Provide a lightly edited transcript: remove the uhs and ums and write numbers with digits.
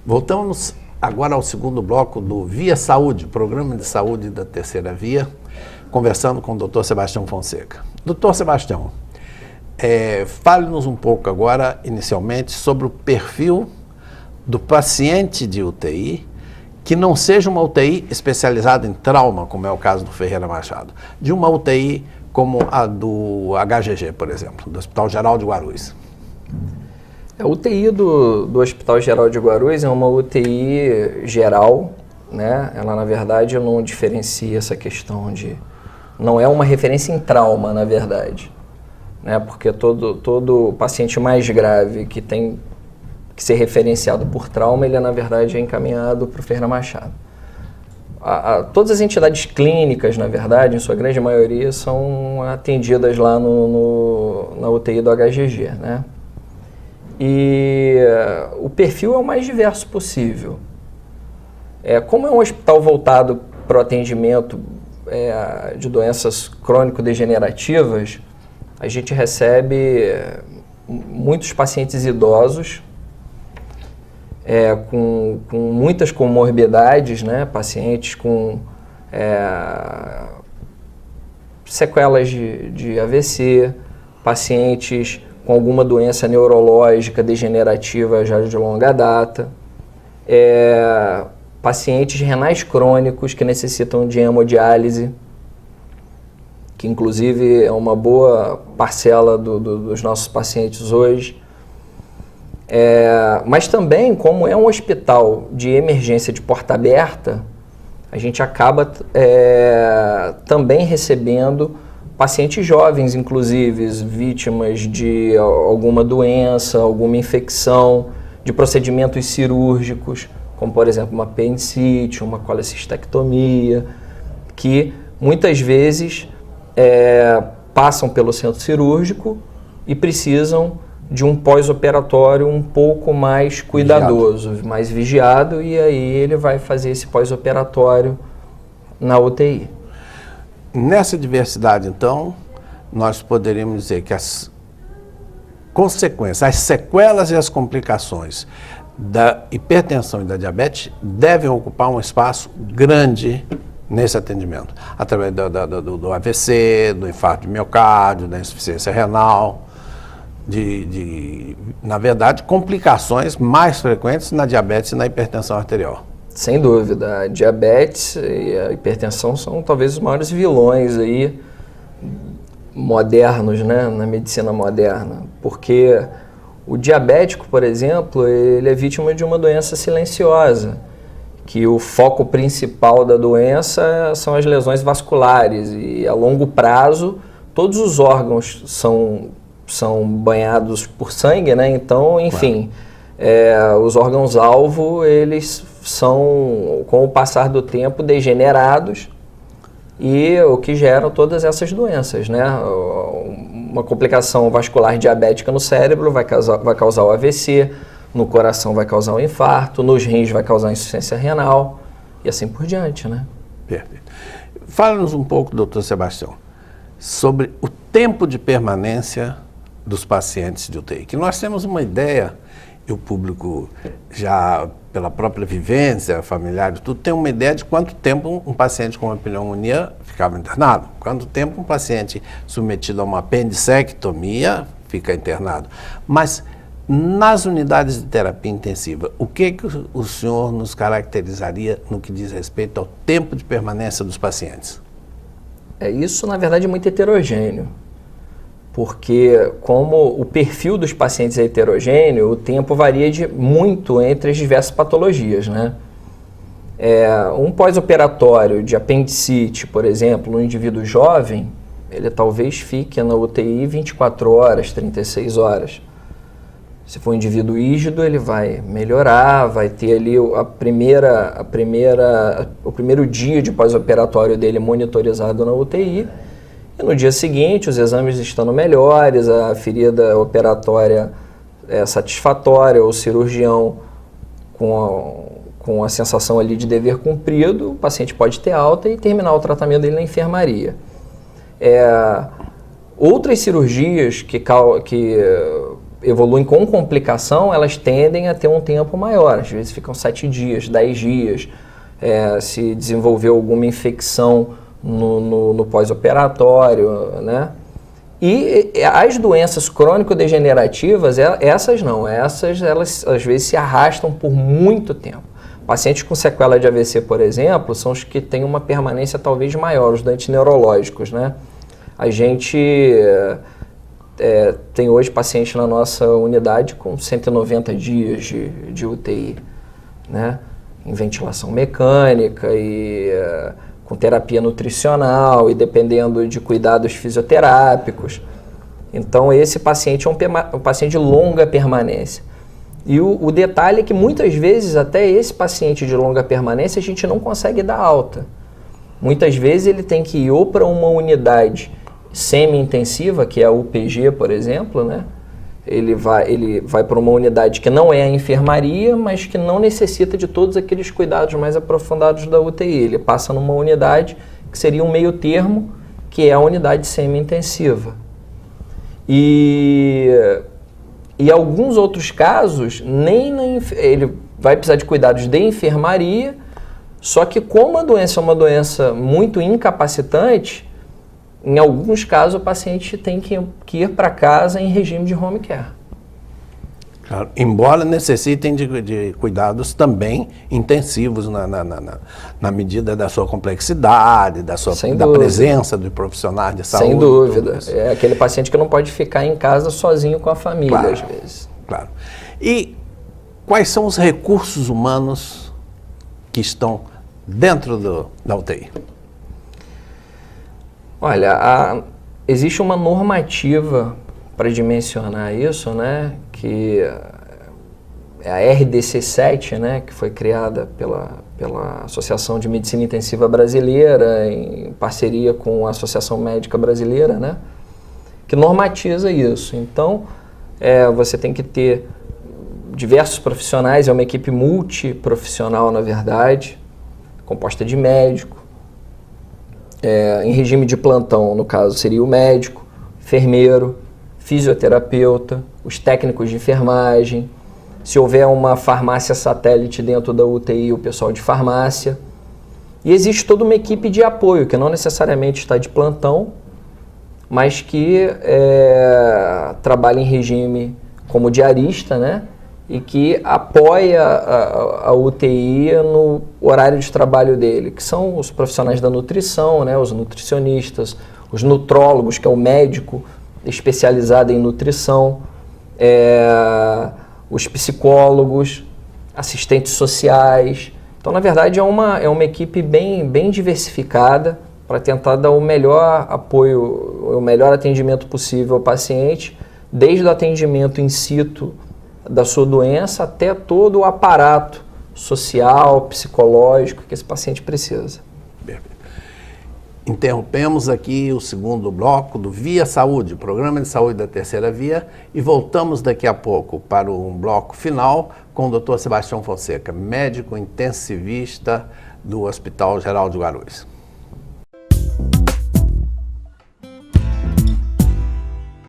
Voltamos agora ao segundo bloco do Via Saúde, Programa de Saúde da Terceira Via, conversando com o Dr. Sebastião Fonseca. Dr. Sebastião, fale-nos um pouco agora, inicialmente, sobre o perfil do paciente de UTI, que não seja uma UTI especializada em trauma, como é o caso do Ferreira Machado, de uma UTI como a do HGG, por exemplo, do Hospital Geral de Guarulhos. A UTI do Hospital Geral de Guarulhos é uma UTI geral, né? Ela, na verdade, não diferencia essa questão de... Não é uma referência em trauma, na verdade, né? Porque todo paciente mais grave que tem que ser referenciado por trauma, ele, na verdade, é encaminhado para o Ferreira Machado. Todas as entidades clínicas, na verdade, em sua grande maioria, são atendidas lá na UTI do HGG, né? E o perfil é o mais diverso possível. Como é um hospital voltado para o atendimento de doenças crônico-degenerativas, a gente recebe muitos pacientes idosos com muitas comorbidades, né? Pacientes com sequelas de AVC, pacientes com alguma doença neurológica degenerativa já de longa data, pacientes renais crônicos que necessitam de hemodiálise, que inclusive é uma boa parcela dos nossos pacientes hoje. Mas também, como é um hospital de emergência de porta aberta, a gente acaba também recebendo pacientes jovens, inclusive, vítimas de alguma doença, alguma infecção, de procedimentos cirúrgicos, como, por exemplo, uma apendicite, uma colecistectomia, que muitas vezes passam pelo centro cirúrgico e precisam de um pós-operatório um pouco mais cuidadoso, mais vigiado, e aí ele vai fazer esse pós-operatório na UTI. Nessa diversidade, então, nós poderíamos dizer que as consequências, as sequelas e as complicações da hipertensão e da diabetes devem ocupar um espaço grande nesse atendimento, através do AVC, do infarto de miocárdio, da insuficiência renal, na verdade, complicações mais frequentes na diabetes e na hipertensão arterial. Sem dúvida, a diabetes e a hipertensão são talvez os maiores vilões aí modernos, né, na medicina moderna, porque o diabético, por exemplo, ele é vítima de uma doença silenciosa, que o foco principal da doença são as lesões vasculares e a longo prazo todos os órgãos são banhados por sangue, né? Então, enfim, os órgãos-alvo, eles são, com o passar do tempo, degenerados, e o que geram todas essas doenças, né? Uma complicação vascular diabética no cérebro vai causar o AVC, no coração vai causar um infarto, nos rins vai causar insuficiência renal, e assim por diante, né? Perfeito. Fala-nos um pouco, doutor Sebastião, sobre o tempo de permanência dos pacientes de UTI, que nós temos uma ideia, e o público já, pela própria vivência familiar e tudo, tem uma ideia de quanto tempo um paciente com uma pneumonia ficava internado, quanto tempo um paciente submetido a uma apendicectomia fica internado. Mas nas unidades de terapia intensiva, o que o senhor nos caracterizaria no que diz respeito ao tempo de permanência dos pacientes? Isso, na verdade, é muito heterogêneo. Porque, como o perfil dos pacientes é heterogêneo, o tempo varia muito entre as diversas patologias, né? Um pós-operatório de apendicite, por exemplo, no indivíduo jovem, ele talvez fique na UTI 24 horas, 36 horas. Se for um indivíduo rígido, ele vai melhorar, vai ter ali o primeiro dia de pós-operatório dele monitorizado na UTI, e no dia seguinte os exames estando melhores, a ferida operatória é satisfatória, o cirurgião com a sensação ali de dever cumprido, o paciente pode ter alta e terminar o tratamento dele na enfermaria. Outras cirurgias que evoluem com complicação, elas tendem a ter um tempo maior, às vezes ficam 7 dias, 10 dias, se desenvolveu alguma infecção no pós-operatório, né? E as doenças crônico-degenerativas, essas elas às vezes se arrastam por muito tempo. Pacientes com sequela de AVC, por exemplo, são os que têm uma permanência talvez maior, os doentes neurológicos, né? A gente tem hoje pacientes na nossa unidade com 190 dias de UTI, né? Em ventilação mecânica e com terapia nutricional e dependendo de cuidados fisioterápicos. Então, esse paciente é um paciente de longa permanência. E o detalhe é que muitas vezes até esse paciente de longa permanência a gente não consegue dar alta. Muitas vezes ele tem que ir ou para uma unidade semi-intensiva, que é a UPG, por exemplo, né? Ele vai para uma unidade que não é a enfermaria, mas que não necessita de todos aqueles cuidados mais aprofundados da UTI. Ele passa numa unidade que seria um meio termo, que é a unidade semi-intensiva. E alguns outros casos, ele vai precisar de cuidados de enfermaria, só que como a doença é uma doença muito incapacitante, em alguns casos o paciente tem que ir para casa em regime de home care. Claro, embora necessitem de cuidados também intensivos na medida da sua complexidade, da presença do profissional de saúde. Sem dúvida. É aquele paciente que não pode ficar em casa sozinho com a família, claro, às vezes. Claro. E quais são os recursos humanos que estão dentro da UTI? Olha, existe uma normativa para dimensionar isso, né, que é a RDC-7, né, que foi criada pela Associação de Medicina Intensiva Brasileira, em parceria com a Associação Médica Brasileira, né, que normatiza isso. Então, você tem que ter diversos profissionais, é uma equipe multiprofissional, na verdade, composta de médico. Em regime de plantão, no caso, seria o médico, enfermeiro, fisioterapeuta, os técnicos de enfermagem. Se houver uma farmácia satélite dentro da UTI, o pessoal de farmácia. E existe toda uma equipe de apoio, que não necessariamente está de plantão, mas que trabalha em regime como diarista, né? E que apoia a UTI no horário de trabalho dele, que são os profissionais da nutrição, né, os nutricionistas, os nutrólogos, que é o médico especializado em nutrição, os psicólogos, assistentes sociais. Então, na verdade, é uma equipe bem diversificada para tentar dar o melhor apoio, o melhor atendimento possível ao paciente, desde o atendimento in situ da sua doença até todo o aparato social, psicológico que esse paciente precisa. Interrompemos aqui o segundo bloco do Via Saúde, Programa de Saúde da Terceira Via, e voltamos daqui a pouco para um bloco final com o Dr. Sebastião Fonseca, médico intensivista do Hospital Geral de Guarulhos.